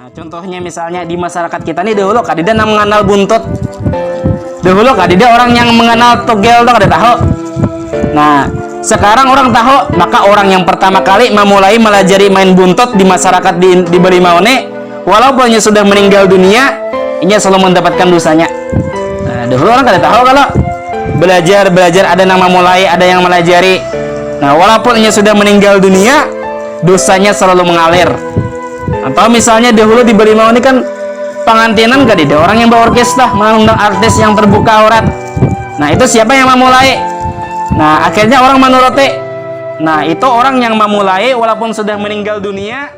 Nah, contohnya misalnya di masyarakat kita nih dahulu kadida yang mengenal buntut. Dahulu kadida orang yang mengenal togel tuh kada tahu. Nah, sekarang orang tahu, maka orang yang pertama kali memulai melajari main buntut di masyarakat di Balimaone, walaupun ia sudah meninggal dunia, ia selalu mendapatkan dosanya. Nah, dahulu orang kada tahu kalau belajar ada nama mulai, ada yang melajari. Nah, walaupun ia sudah meninggal dunia, dosanya selalu mengalir. Atau misalnya dahulu di Balimaone kan pengantinan gak ada orang yang bawa orkestra mengundang artis yang terbuka aurat. Nah, itu siapa yang memulai? Nah, akhirnya orang menuruti. Nah, itu orang yang memulai walaupun sudah meninggal dunia.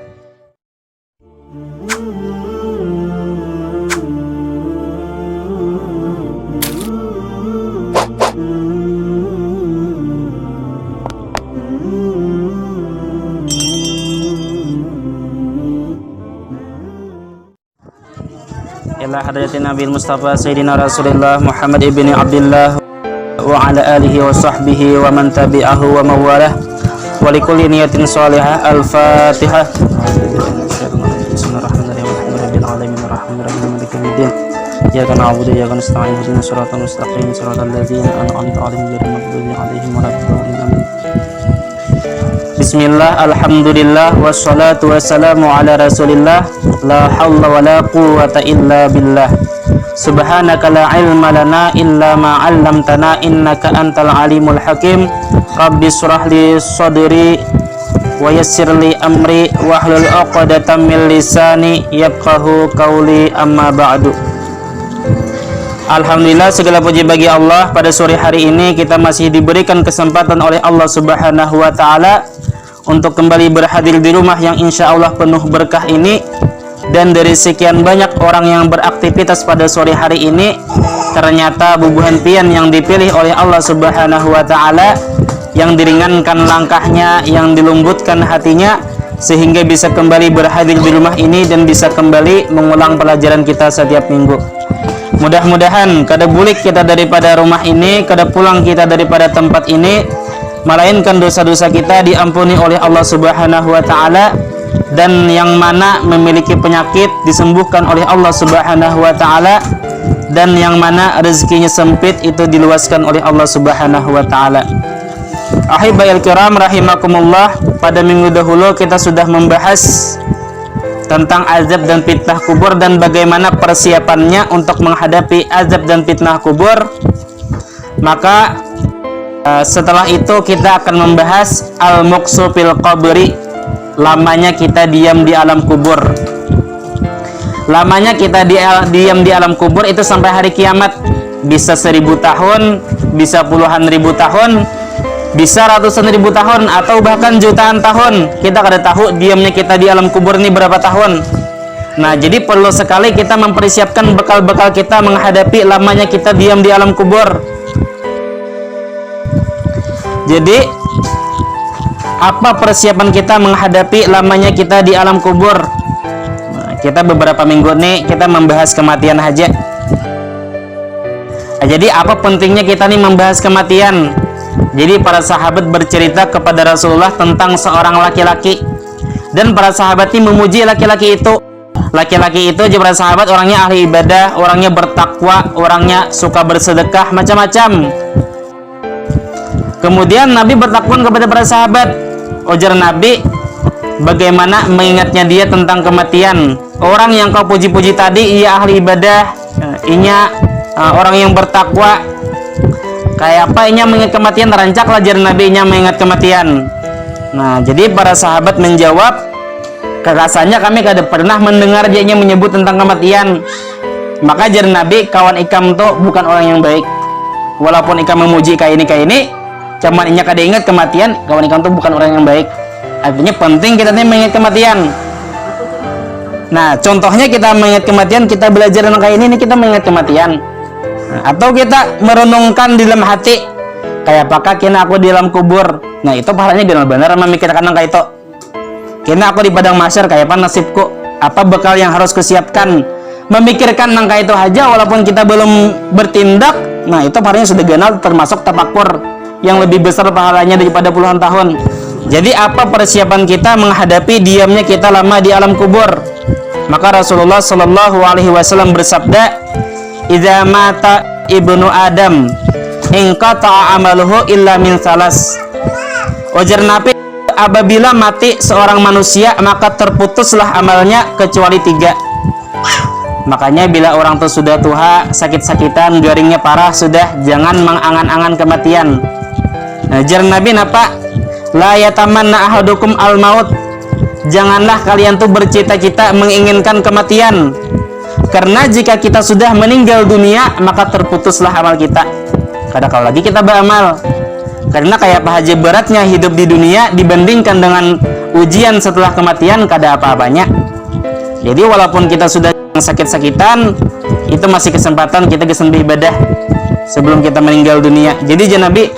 Ila hadratin Nabi Mustafa Sayyidina Rasulullah Muhammad ibni Abdullah wa ala alihi wa sahbihi wa man tabi'ahu wa mawalah wa likulli niyatin salihah. Al-Fatihah. Bismillahirrahmanirrahim. Iyyaka na'budu wa iyyaka nasta'in ihdinas siratal mustaqim siratal ladzina an'amta 'alaihim ghairil maghdubi 'alaihim waladdallin. Amin. Bismillah, alhamdulillah, wassalatu wassalamu ala rasulillah. La hawla wa la quwwata illa billah. Subhanaka la ilma lana illa ma 'allamtana innaka antal alimul hakim. Rabbi shrah li sadri wa yassir li amri wahlul 'uqdatam min lisani yafqahu qawli, amma ba'du. Alhamdulillah, segala puji bagi Allah. Pada sore hari ini kita masih diberikan kesempatan oleh Allah Subhanahu wa taala untuk kembali berhadir di rumah yang insya Allah penuh berkah ini. Dan dari sekian banyak orang yang beraktivitas pada sore hari ini, ternyata bubuhan pian yang dipilih oleh Allah Subhanahu wa taala, yang diringankan langkahnya, yang dilembutkan hatinya, sehingga bisa kembali berhadir di rumah ini dan bisa kembali mengulang pelajaran kita setiap minggu. Mudah-mudahan kada bulik kita daripada rumah ini, kada pulang kita daripada tempat ini, melainkan dosa-dosa kita diampuni oleh Allah Subhanahu wa taala, dan yang mana memiliki penyakit disembuhkan oleh Allah Subhanahu wa taala, dan yang mana rezekinya sempit itu diluaskan oleh Allah Subhanahu wa taala. Ahibail kiram rahimakumullah, pada minggu dahulu kita sudah membahas tentang azab dan fitnah kubur dan bagaimana persiapannya untuk menghadapi azab dan fitnah kubur. Maka setelah itu kita akan membahas al-muqsu fil qabri, lamanya kita diam di alam kubur. Lamanya kita diam di alam kubur itu sampai hari kiamat. Bisa 1000 tahun, bisa puluhan ribu tahun, bisa ratusan ribu tahun, atau bahkan jutaan tahun. Kita kada tahu diamnya kita di alam kubur ini berapa tahun. Nah, jadi perlu sekali kita mempersiapkan bekal-bekal kita menghadapi lamanya kita diam di alam kubur. Jadi apa persiapan kita menghadapi lamanya kita di alam kubur? Nah, kita beberapa minggu nih kita membahas kematian aja. Nah, jadi apa pentingnya kita nih membahas kematian? Jadi para sahabat bercerita kepada Rasulullah tentang seorang laki-laki, dan para sahabat ini memuji laki-laki itu. Laki-laki itu aja para sahabat orangnya ahli ibadah, orangnya bertakwa, orangnya suka bersedekah, macam-macam. Kemudian Nabi bertakwa kepada para sahabat. Ujar Nabi, bagaimana mengingatnya dia tentang kematian. Orang yang kau puji-puji tadi, ia ahli ibadah, ia orang yang bertakwa. Kayak apa ia mengingat kematian? Terancak ajar Nabi ia mengingat kematian. Nah, jadi para sahabat menjawab, rasanya kami kada pernah mendengar dia menyebut tentang kematian. Maka ajar Nabi, kawan ikam tuh bukan orang yang baik. Walaupun ikam memuji kayak ini, cuman inya kada ingat kematian, kawan ikam tuh bukan orang yang baik. Artinya penting kita nih mengingat kematian. Nah, contohnya kita mengingat kematian, kita belajar tentang kayak ini kita mengingat kematian. Nah, atau kita merenungkan di dalam hati, kayak apakah kena aku di dalam kubur. Nah, itu pahalanya benar-benar memikirkan kayak itu. Kena aku di padang mahsyar, kayak apa nasibku, apa bekal yang harus kusiapkan. Memikirkan nangka itu aja walaupun kita belum bertindak. Nah, itu pahalanya sudah ganal, termasuk tafakur yang lebih besar pahalanya daripada puluhan tahun. Jadi apa persiapan kita menghadapi diamnya kita lama di alam kubur? Maka Rasulullah Shallallahu Alaihi Wasallam bersabda, "Idza mata ibnu Adam, inqata'a amaluhu illa min salas." Ujar Nabi, apabila mati seorang manusia maka terputuslah amalnya kecuali 3. Makanya bila orang itu sudah tua, sakit-sakitan, garingnya parah, sudah jangan mengangan-angan kematian. Nah, ujar Nabi napa? La yatamanna ahadukum al-maut. Janganlah kalian tuh bercita-cita menginginkan kematian. Karena jika kita sudah meninggal dunia, maka terputuslah amal kita. Kada kalau lagi kita beramal. Karena kayak pahaja beratnya hidup di dunia dibandingkan dengan ujian setelah kematian, kada apa-apanya. Jadi walaupun kita sudah sakit-sakitan, itu masih kesempatan kita bisa beribadah sebelum kita meninggal dunia. Jadi Nabi,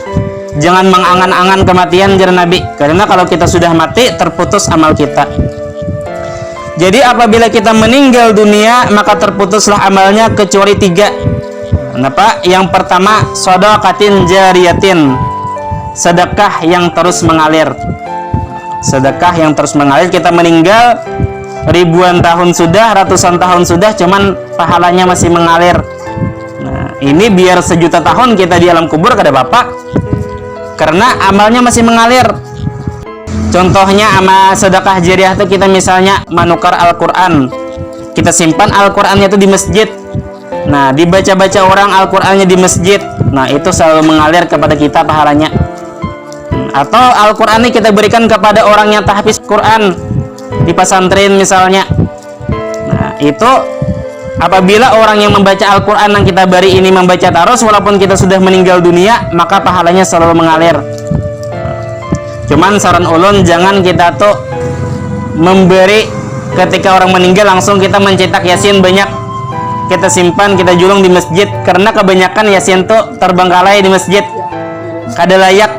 jangan mengangan-angan kematian, Nabi. Karena kalau kita sudah mati, terputus amal kita. Jadi apabila kita meninggal dunia, maka terputuslah amalnya kecuali 3. Kenapa? Yang pertama, shadaqatin jariyatin, sedekah yang terus mengalir. Sedekah yang terus mengalir. Kita meninggal ribuan tahun sudah, ratusan tahun sudah, cuman pahalanya masih mengalir. Nah, ini biar sejuta tahun kita di alam kubur kada bapak, karena amalnya masih mengalir. Contohnya amal sedekah jariah itu kita misalnya menukar Al-Quran, kita simpan Al-Qurannya itu di masjid. Nah, dibaca-baca orang Al-Qurannya di masjid, nah itu selalu mengalir kepada kita pahalanya. Atau Al-Quran ini kita berikan kepada orang yang tahfiz Quran di pesantren misalnya. Nah, itu apabila orang yang membaca Al-Quran yang kita beri ini membaca terus, walaupun kita sudah meninggal dunia, maka pahalanya selalu mengalir. Cuman saran ulun, jangan kita tuh memberi ketika orang meninggal langsung kita mencetak Yasin banyak, kita simpan, kita julung di masjid. Karena kebanyakan Yasin tuh terbengkalai di masjid, kada layak,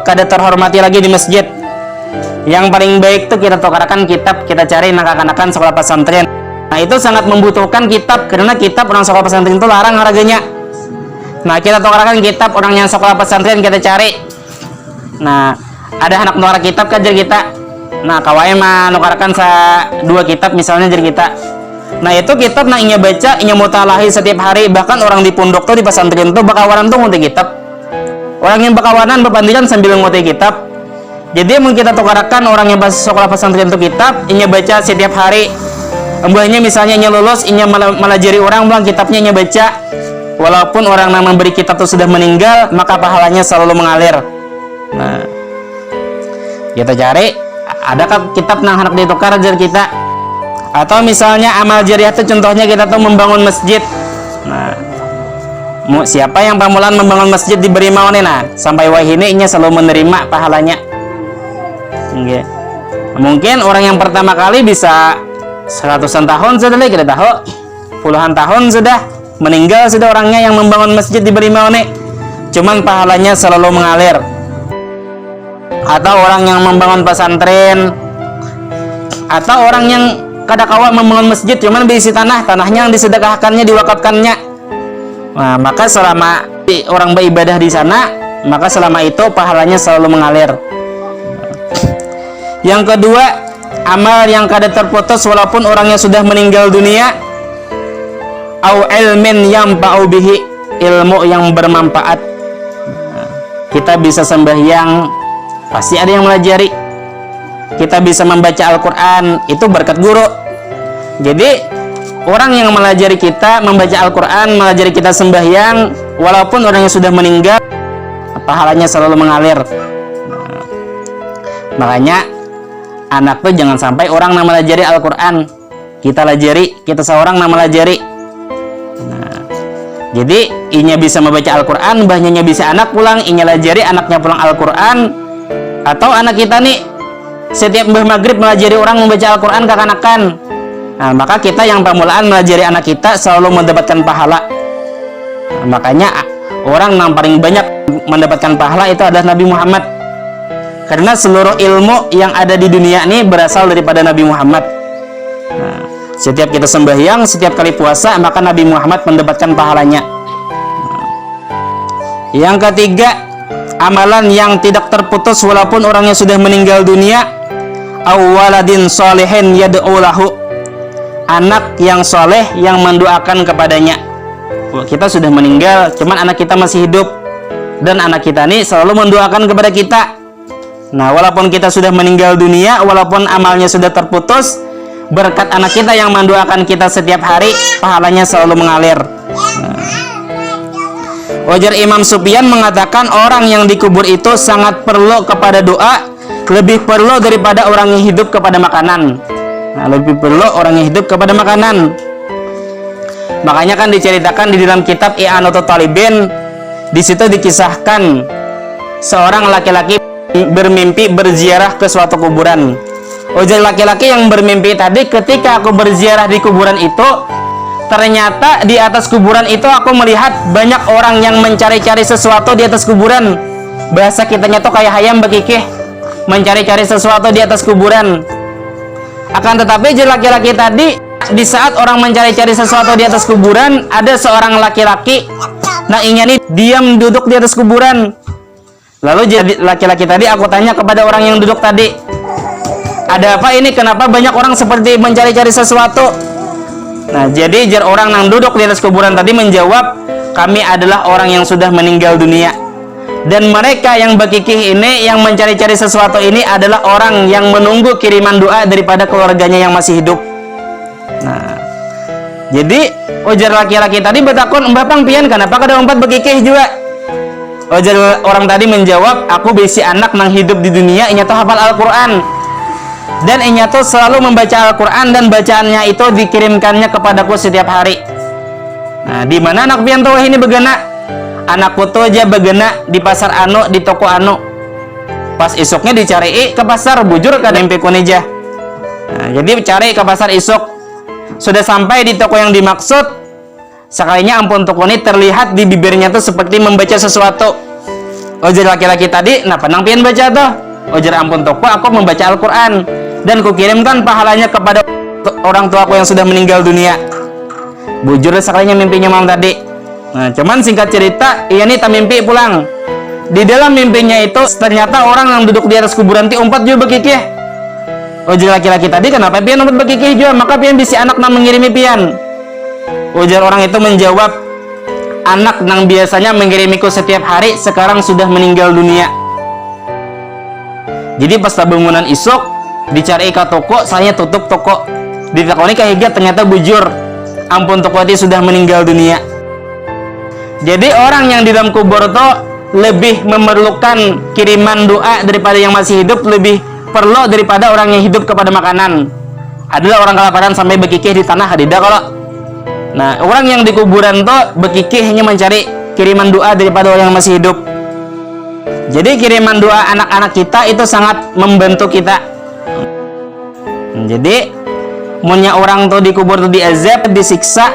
kada terhormati lagi di masjid. Yang paling baik tuh kita tukarkan kitab, kita cari anak-anakan sekolah pesantren. Nah, itu sangat membutuhkan kitab, karena kitab orang sekolah pesantren itu larang harganya. Nah, kita tukarkan kitab orang yang sekolah pesantren, kita cari. Nah, ada anak nukar kitab kan jadi kita. Nah, kawai mah nukarkan 2 kitab misalnya jadi kita. Nah, itu kitab nah inya baca, inya mutalahi setiap hari. Bahkan orang di pondok tuh, di pesantren tuh bakawanan tuh nguti kitab. Orang yang bakawanan berpandikan sambil nguti kitab. Jadi mau kita tukarkan orang yang sekolah pesantren itu kitab, inya baca setiap hari. Embahnya misalnya inya lulus, inya melajari orang bilang kitabnya inya baca. Walaupun orang yang memberi kitab itu sudah meninggal, maka pahalanya selalu mengalir. Nah, kita cari adakah kitab nang hendak ditukar ajar kita. Atau misalnya amal jariah itu contohnya kita tuh membangun masjid. Nah, siapa yang pamulan membangun masjid diberi mau nih, nah sampai wahini inya selalu menerima pahalanya. Okay. Mungkin orang yang pertama kali bisa 100-an tahun sudah lagi kita tahu, puluhan tahun sudah meninggal sudah orangnya yang membangun masjid diberi mau nih, cuman pahalanya selalu mengalir. Atau orang yang membangun pesantren, atau orang yang kadakawa membangun masjid cuman berisi tanahnya yang disedekahkannya, diwakafkannya. Nah, maka selama orang beribadah di sana, maka selama itu pahalanya selalu mengalir. Yang kedua, amal yang kada terputus walaupun orangnya sudah meninggal dunia, au ilmin yanfa'u bihi, ilmu yang bermanfaat. Kita bisa sembahyang, pasti ada yang melajari. Kita bisa membaca Al-Quran, itu berkat guru. Jadi orang yang melajari kita membaca Al-Quran, melajari kita sembahyang, walaupun orangnya sudah meninggal, pahalanya selalu mengalir. Makanya anak tuh jangan sampai orang yang melajari Al-Quran kita lajari, kita seorang yang melajari. Nah, jadi inya bisa membaca Al-Quran, mbahnya bisa anak pulang, inya lajari, anaknya pulang Al-Quran. Atau anak kita nih setiap mbah maghrib melajari orang membaca Al-Quran kekanakan. Nah, maka kita yang permulaan melajari anak kita selalu mendapatkan pahala. Nah, makanya orang yang paling banyak mendapatkan pahala itu adalah Nabi Muhammad. Karena seluruh ilmu yang ada di dunia ini berasal daripada Nabi Muhammad. Nah, setiap kita sembahyang, setiap kali puasa, maka Nabi Muhammad mendapatkan pahalanya. Nah, yang ketiga, amalan yang tidak terputus walaupun orangnya sudah meninggal dunia, awaladin solehin yad'u lahu, anak yang soleh yang mendoakan kepadanya. Kita sudah meninggal, cuman anak kita masih hidup, dan anak kita ini selalu mendoakan kepada kita. Nah, walaupun kita sudah meninggal dunia, walaupun amalnya sudah terputus, berkat anak kita yang mendoakan kita setiap hari, pahalanya selalu mengalir. Ujar Imam Sufyan mengatakan orang yang dikubur itu sangat perlu kepada doa, lebih perlu daripada orang yang hidup kepada makanan. Nah, lebih perlu orang yang hidup kepada makanan. Makanya kan diceritakan di dalam kitab I'anatul Talibin, di situ dikisahkan seorang laki-laki bermimpi berziarah ke suatu kuburan. Ujar laki-laki yang bermimpi tadi, ketika aku berziarah di kuburan itu, ternyata di atas kuburan itu aku melihat banyak orang yang mencari-cari sesuatu di atas kuburan. Bahasa kitanya tuh kayak hayam bekikih, mencari-cari sesuatu di atas kuburan. Akan tetapi laki-laki tadi, di saat orang mencari-cari sesuatu di atas kuburan, ada seorang laki-laki, nah ini diam duduk di atas kuburan. Lalu laki-laki tadi, aku tanya kepada orang yang duduk tadi, ada apa ini? Kenapa banyak orang seperti mencari-cari sesuatu? Nah, jadi orang yang duduk di atas kuburan tadi menjawab, kami adalah orang yang sudah meninggal dunia. Dan mereka yang bekikih ini, yang mencari-cari sesuatu ini adalah orang yang menunggu kiriman doa daripada keluarganya yang masih hidup. Nah, jadi ujar laki-laki tadi bertakun, Bapak pian kenapa kada umpat bekikih juga? Ujar orang tadi menjawab, aku bisi anak nang hidup di dunia, inya tuh hafal Al-Quran. Dan inya tuh selalu membaca Al-Quran, dan bacaannya itu dikirimkannya kepadaku setiap hari. Nah, di mana anak pian tuh ini begena? Anakku tuh aja begena di pasar anu, di toko anu. Pas isuknya dicari ke pasar, bujur ke mimpi kunija. Nah, jadi cari ke pasar isuk. Sudah sampai di toko yang dimaksud, sekalinya ampun toko ini terlihat di bibirnya tuh seperti membaca sesuatu. Ujar laki-laki tadi, nah penang pian baca tuh? Ujar ampun toko, aku membaca Al-Quran dan kukirimkan pahalanya kepada orang tuaku yang sudah meninggal dunia. Bujur sekalinya mimpinya malam tadi. Nah, cuman singkat cerita, ia nih tak mimpi pulang. Di dalam mimpinya itu ternyata orang yang duduk di atas kuburan ti umpat juga bekikih. Ujar laki-laki tadi, kenapa pian umpat bekikih juga? Maka pian bisi anak nang mengirimi pian. Ujar orang itu menjawab, anak nang biasanya mengirimiku setiap hari sekarang sudah meninggal dunia. Jadi pas bangunan isuk dicari ke toko, saya tutup toko. Di toko ini kayak ternyata bujur, ampun toko itu sudah meninggal dunia. Jadi orang yang di dalam kubur itu lebih memerlukan kiriman doa daripada yang masih hidup, lebih perlu daripada orang yang hidup kepada makanan. Adalah orang kelaparan sampai bekikih di tanah hadida kalau. Nah, orang yang di kuburan itu bekikih hanya mencari kiriman doa daripada orang yang masih hidup. Jadi kiriman doa anak-anak kita itu sangat membantu kita. Jadi punya orang tuh dikubur tuh diazab, disiksa,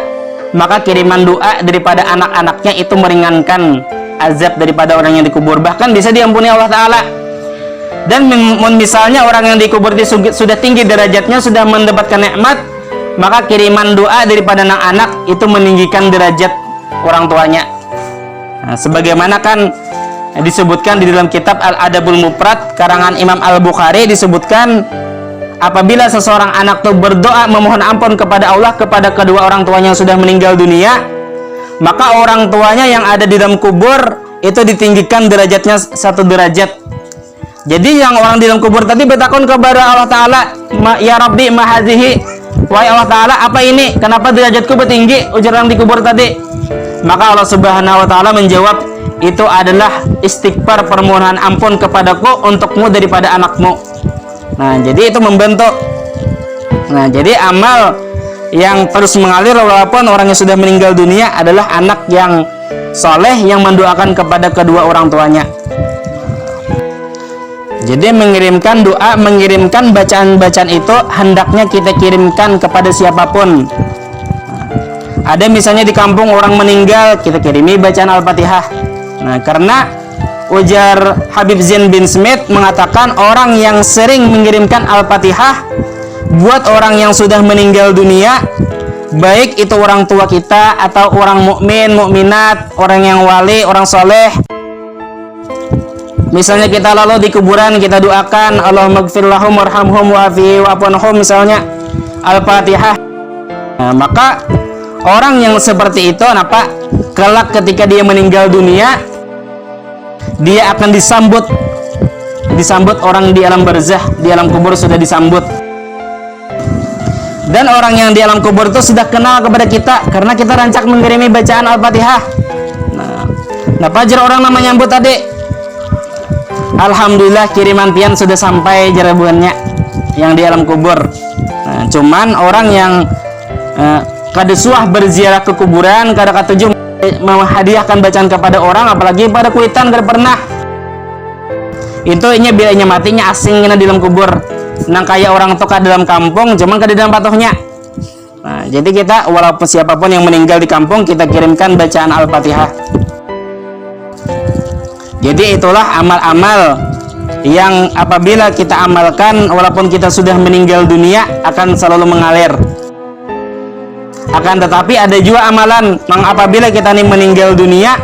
maka kiriman doa daripada anak-anaknya itu meringankan azab daripada orang yang dikubur, bahkan bisa diampuni Allah Ta'ala. Dan misalnya orang yang dikubur itu sudah tinggi derajatnya, sudah mendapatkan nikmat, maka kiriman doa daripada anak-anak itu meninggikan derajat orang tuanya. Nah, sebagaimana kan disebutkan di dalam kitab Al-Adabul Mufrad karangan Imam Al-Bukhari, disebutkan apabila seseorang anak itu berdoa memohon ampun kepada Allah kepada kedua orang tuanya yang sudah meninggal dunia, maka orang tuanya yang ada di dalam kubur itu ditinggikan derajatnya 1 derajat. Jadi yang orang di dalam kubur tadi bertakun kepada Allah Ta'ala, ya Rabbi mahadhihi, wahai Allah Ta'ala, apa ini? Kenapa derajatku bertinggi? Ujar orang di kubur tadi. Maka Allah Subhanahu Wa Ta'ala menjawab, itu adalah istighfar, permohonan ampun kepadaku untukmu daripada anakmu. Nah, jadi itu membentuk. Nah, jadi amal yang terus mengalir walaupun orang yang sudah meninggal dunia adalah anak yang soleh yang mendoakan kepada kedua orang tuanya. Jadi mengirimkan doa, mengirimkan bacaan-bacaan itu hendaknya kita kirimkan kepada siapapun. Ada misalnya di kampung orang meninggal, kita kirimi bacaan Al-Fatihah. Nah, karena ujar Habib Zain bin Smith mengatakan orang yang sering mengirimkan Al-Fatihah buat orang yang sudah meninggal dunia, baik itu orang tua kita atau orang mukmin, mukminat, orang yang wali, orang soleh. Misalnya kita lalu di kuburan kita doakan Allahumma gfir lahum warhamhum wa'afihi wa'afunhum, misalnya Al-Fatihah. Nah, maka orang yang seperti itu kenapa? Kelak ketika dia meninggal dunia, dia akan disambut orang di alam barzah, di alam kubur sudah disambut. Dan orang yang di alam kubur itu sudah kenal kepada kita karena kita rancak mengirimi bacaan Al-Fatihah. Nah, pajar orang nama nyambut tadi. Alhamdulillah kiriman pian sudah sampai jarabuannya yang di alam kubur. Nah, cuman orang yang kada suah berziarah ke kuburan, kada katuju menghadiahkan bacaan kepada orang, apalagi pada kuitan kada pernah. Itu inya bilanya matinya asing di dalam kubur. Nang kayak orang toka dalam kampung, cuman kada dalam patuhnya. Nah, jadi kita walaupun siapapun yang meninggal di kampung, kita kirimkan bacaan Al-Fatihah. Jadi itulah amal-amal yang apabila kita amalkan walaupun kita sudah meninggal dunia akan selalu mengalir. Akan tetapi ada juga amalan yang apabila kita ini meninggal dunia,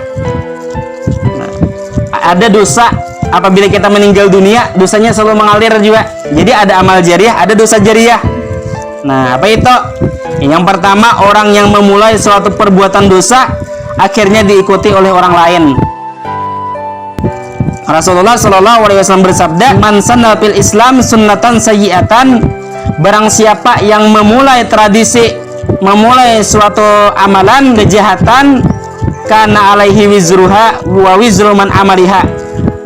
ada dosa apabila kita meninggal dunia, dosanya selalu mengalir juga. Jadi ada amal jariah, ada dosa jariah. Nah, apa itu? Yang pertama, orang yang memulai suatu perbuatan dosa akhirnya diikuti oleh orang lain. Rasulullah Shallallahu Alaihi Wasallam bersabda, "Man sanna fil Islam sunnatan sayyi'atan." Barang siapa yang memulai tradisi, memulai suatu amalan kejahatan, kana alaihi wizruha wa wizru man amaliha,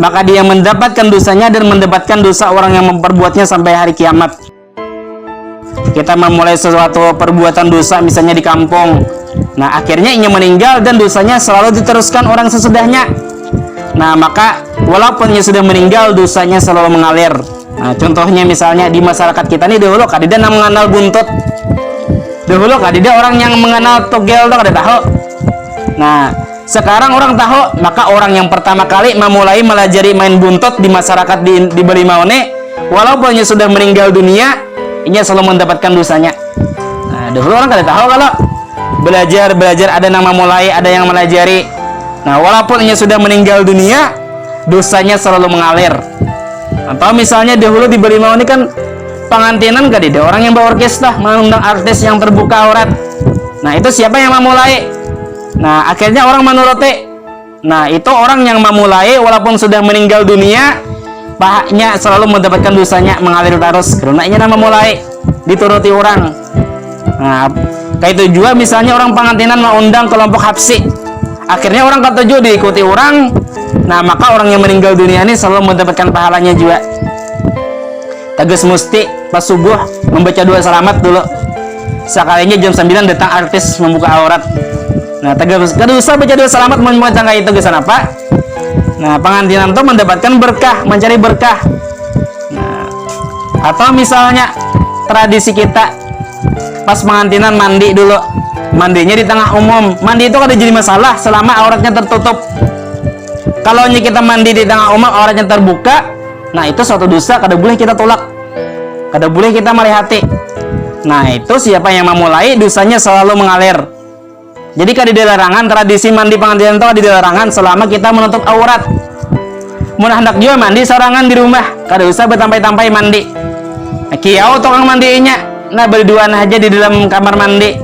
maka dia mendapatkan dosanya dan mendapatkan dosa orang yang memperbuatnya sampai hari kiamat. Kita memulai sesuatu perbuatan dosa misalnya di kampung, nah akhirnya ia meninggal dan dosanya selalu diteruskan orang sesudahnya. Nah, maka walaupun ia sudah meninggal, dosanya selalu mengalir. Nah, contohnya misalnya di masyarakat kita nih dahulu kadida mengenal buntut. Dahulu kadida orang yang mengenal togel tuh kada tahu. Nah, sekarang orang tahu, maka orang yang pertama kali memulai melajari main buntut di masyarakat di Balimaone, walaupun ia sudah meninggal dunia, ia selalu mendapatkan dosanya. Nah, dahulu orang kada tahu kalau belajar ada nama mulai, ada yang melajari. Nah, walaupun ia sudah meninggal dunia, dosanya selalu mengalir. Atau misalnya dahulu di Balimaone ini kan pengantinan kadida orang yang bawa orkestra mengundang artis yang terbuka aurat. Nah, itu siapa yang memulai? Nah, akhirnya orang menuruti. Nah, itu orang yang memulai walaupun sudah meninggal dunia, pahanya selalu mendapatkan dosanya mengalir terus karena ini nama mulai dituruti orang. Nah, kayak itu juga misalnya orang pengantinan mengundang kelompok habsi, akhirnya orang ketujuh diikuti orang. Nah, maka orang yang meninggal dunia ini selalu mendapatkan pahalanya juga. Tegas musti pas subuh membaca doa selamat dulu. Sekalinya jam 9 datang artis membuka aurat. Nah, tegas usah baca doa selamat membaca kayak itu gesan apa? Nah, pengantinan itu mendapatkan berkah, mencari berkah. Nah, atau misalnya tradisi kita pas pengantinan mandi dulu, mandinya di tengah umum. Mandi itu kada jadi masalah selama auratnya tertutup. Kalau kita mandi di tengah umum auratnya terbuka, nah itu suatu dosa, kada boleh kita tolak, kada boleh kita merihati. Nah, itu siapa yang memulai dosanya selalu mengalir. Jadi kada dilarangan tradisi mandi pengantinan itu kada dilarangan selama kita menutup aurat. Mun hendak juga mandi sorangan di rumah, kada usah bertampai-tampai mandi. Nah, kiau tukang mandinya, nah berduaan aja di dalam kamar mandi.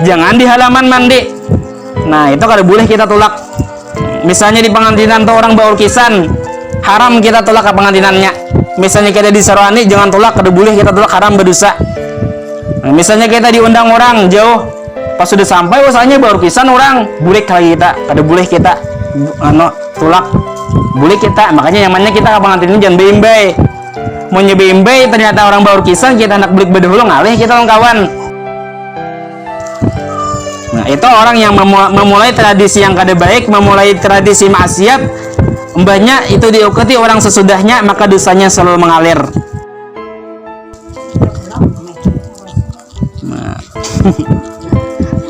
Jangan di halaman mandi. Nah, itu kada boleh kita tolak. Misalnya di pengantinan tuh orang bawa lukisan, haram kita tolak ke pengantinannya. Misalnya kita di sarwani, jangan tolak, kada boleh kita tolak, haram berdosa. Nah, misalnya kita diundang orang jauh, pas sudah sampai usahanya bawa lukisan orang, boleh kali kita, kada boleh kita tolak, boleh kita. Makanya nyamannya kita ke pengantin jangan bimbai. Mau nyebimbai ternyata orang bawa lukisan, kita anak belik bedahulu ngalih kita kawan. Nah, itu orang yang memulai tradisi yang kada baik, memulai tradisi maksiat, mbahnya itu diikuti orang sesudahnya, maka dosanya selalu mengalir. Nah.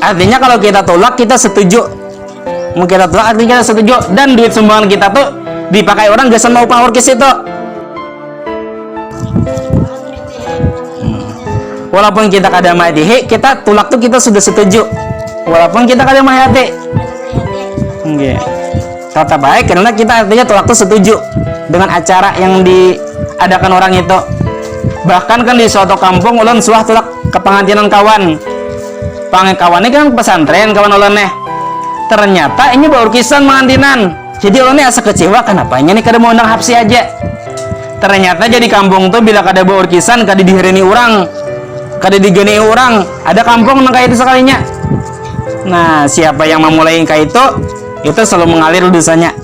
Artinya kalau kita tolak, kita setuju. Mau kita tolak, artinya kita setuju. Dan duit sumbangan kita tuh dipakai orang gasan mau upah orkes itu. Walaupun kita kada mati, kita tolak tuh kita sudah setuju. Walaupun kita kada menghayati, tetap baik karena kita artinya tolak itu setuju dengan acara yang diadakan orang itu. Bahkan kan di suatu kampung ulun suah tolak ke pengantinan kawan. Pangekawannya kan pesantren kawan ulun nih. Ternyata ini baru kisan mengantinan. Jadi ulun nih asa kecewa kenapa ini kada mau undang hapsi aja. Ternyata jadi kampung tuh bila kada baur kisan kada dihirini orang, kada digeni orang. Ada kampung nang kayak itu sekalinya. Nah, siapa yang memulai kayak itu selalu mengalir dosanya.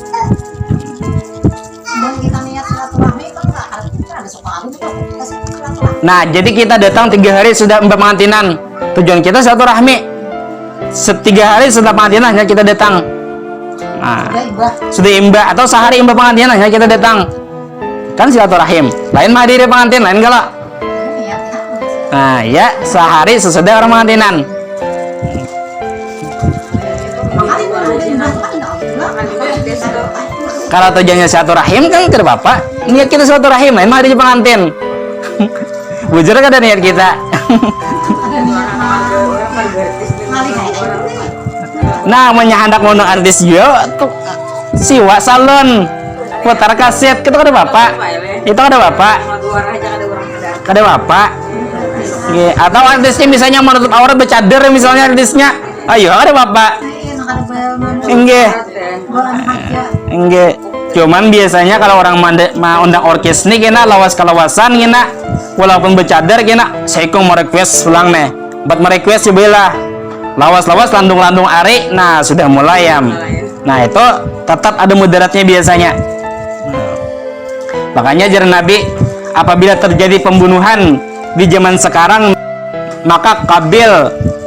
Nah, jadi kita datang 3 hari sudah mbak pengantinan. Tujuan kita silaturahmi. 3 hari setelah pengantinan kita datang. Nah, sudah imba atau sehari imba pengantinan kita datang. Kan silaturahim. Lain menghadiri pengantin, lain galak. Nah, ya sehari sesudah orang pengantinan. Kalau tujuannya silaturahim kan ke bapak, niat kita silaturahim, lain menghadiri pengantin. Bujur kan ada niat kita. Nah, hendak ngundang artis juga tuh siwa salon putar kaset itu ada bapak, itu ada bapak, ada bapak. Atau artisnya misalnya menutup aurat bercadar misalnya artisnya, ayo ada bapak. Enggak. Cuman biasanya kalau orang mau undang orkes nih kena lawas kalawasan kena walaupun bercadar kena seiko mau request ulang nih buat merequest ya bela lawas-lawas landung-landung ari. Nah sudah mulai ya. Nah itu tetap ada mudaratnya biasanya. Makanya ajaran Nabi apabila terjadi pembunuhan di zaman sekarang maka Qabil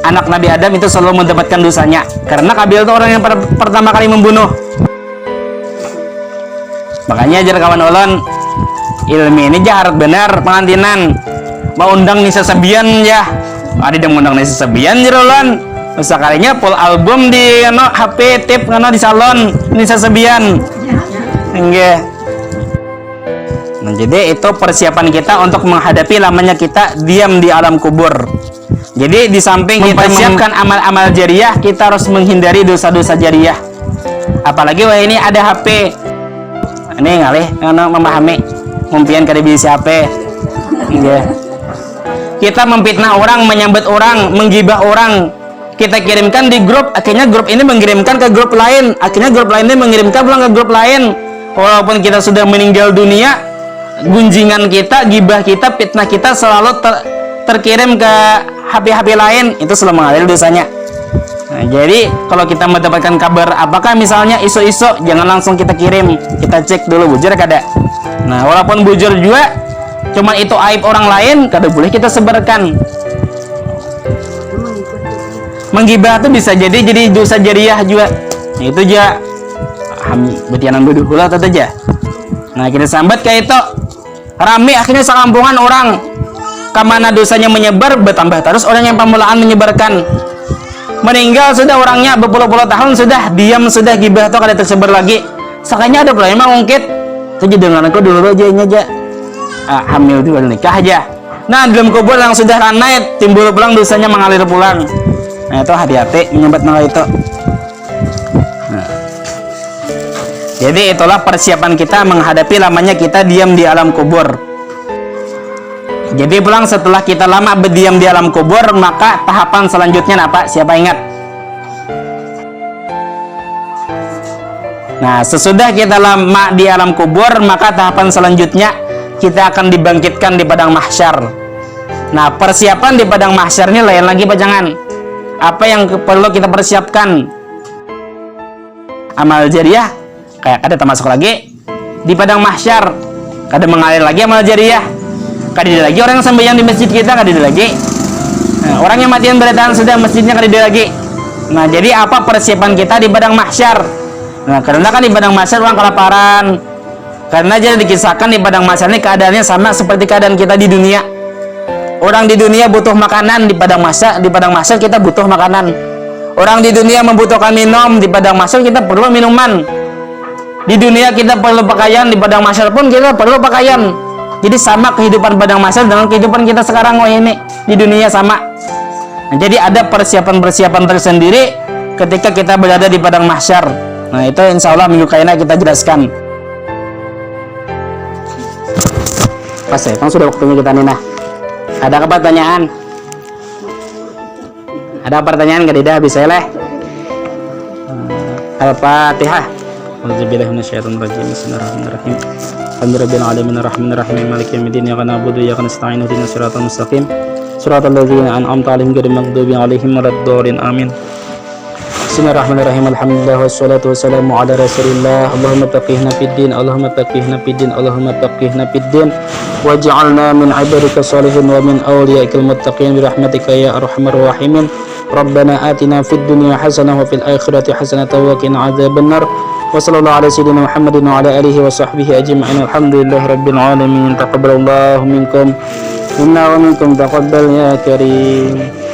anak Nabi Adam itu selalu mendapatkan dosanya karena Qabil itu orang yang pertama kali membunuh. Makanya ajar kawan ulun ilmi ini jahat benar pengantinan mau undang Nisa Sabian ya ada yang undang Nisa Sabian jerolan sekalinya full album di HP tip di salon Nisa Sabian enggak. Nah, jadi itu persiapan kita untuk menghadapi lamanya kita diam di alam kubur. Jadi di samping kita mempersiapkan amal-amal jariah, kita harus menghindari dosa-dosa jariah. Apalagi wah ini ada HP. Ini ngalih memahami mumpian kada bisa HP. Iya. Kita memfitnah orang, menyambat orang, menggibah orang. Kita kirimkan di grup, akhirnya grup ini mengirimkan ke grup lain, akhirnya grup lain ini mengirimkan pulang ke grup lain. Walaupun kita sudah meninggal dunia, gunjingan kita, gibah kita, fitnah kita selalu terkirim ke HP-HP lain, itu selalu mengalir dosanya. Nah, jadi kalau kita mendapatkan kabar apakah misalnya isu-isu, jangan langsung kita kirim, kita cek dulu bujur kada. Nah, walaupun bujur juga, cuman itu aib orang lain, kada boleh kita sebarkan. Menggibah itu bisa jadi dosa jariah juga. Nah, itu aja betianan bodoh pula atau aja. Nah, kita sambat kayak itu rame akhirnya sekampungan orang kemana dosanya menyebar bertambah terus orang yang pemulaan menyebarkan. Meninggal sudah orangnya berpuluh-puluh tahun sudah diam sudah gibah atau kada tersebar lagi. Sakanya ada pula emang ungkit. Jadi dengan aku dulu aja ini aja. Hamil dulu nikah aja. Nah, dalam kubur yang sudah ranai timbul pulang dosanya mengalir pulang. Nah, itu hati-hati menyambat malah itu. Nah. Jadi itulah persiapan kita menghadapi lamanya kita diam di alam kubur. Jadi pulang setelah kita lama berdiam di alam kubur, maka tahapan selanjutnya apa? Siapa ingat? Nah, sesudah kita lama di alam kubur, maka tahapan selanjutnya kita akan dibangkitkan di padang mahsyar. Nah, persiapan di padang mahsyar ini lain lagi pajangan. Apa yang perlu kita persiapkan? Amal jariah kayak ada termasuk lagi di padang mahsyar. Kada mengalir lagi amal jariah. Kada ada lagi orang yang sembahyang di masjid kita, kada ada lagi. Nah, orang yang matian bertahan sudah masjidnya kada ada lagi. Nah, jadi apa persiapan kita di padang mahsyar? Nah, karena kan di padang mahsyar orang kelaparan. Karena jadi dikisahkan di padang mahsyar ini keadaannya sama seperti keadaan kita di dunia. Orang di dunia butuh makanan, di padang mahsyar kita butuh makanan. Orang di dunia membutuhkan minum, di padang mahsyar kita perlu minuman. Di dunia kita perlu pakaian, di padang mahsyar pun kita perlu pakaian. Jadi sama kehidupan padang mahsyar dengan kehidupan kita sekarang ini di dunia sama. Nah, jadi ada persiapan-persiapan tersendiri ketika kita berada di padang mahsyar. Nah, itu insya Allah minggu kaina kita jelaskan. Pas ya, kan sudah waktunya kita nih. Nah, ada apa pertanyaan? Ada pertanyaan nggak Dida? Bisa leh. Al-Fatihah. Auzubillahi minasyaitonir rajim. Bismillahirrahmanirrahim. Alhamdulillahirabbil alamin arrahmanir rahim maliki yaumiddin iyyaka na'budu wa iyyaka nasta'in ihdinas siratal mustaqim siratal ladzina an'amta 'alaihim ghairil maghdubi 'alaihim waladdallin amin. Bismillahirrahmanirrahim. Alhamdulillah wassalatu wassalamu ala Rasulillah. Allahumma faqihna fid din, Allahumma faqihna fid din, Allahumma faqihna fid din. Waj'alna min 'ibadika shalihin wa min awliyaikal muttaqin bi rahmatika ya arhamar rahimin. Rabbana atina fid dunya hasanah wa fil akhirati hasanah wa qina adzabannar. Wa sallallahu ala sayyidina Muhammadin wa ala alihi wa sahbihi ajma'in. Alhamdulillahirabbil alamin. Taqabbalallahu minkum minna wa minkum taqabbal ya karim.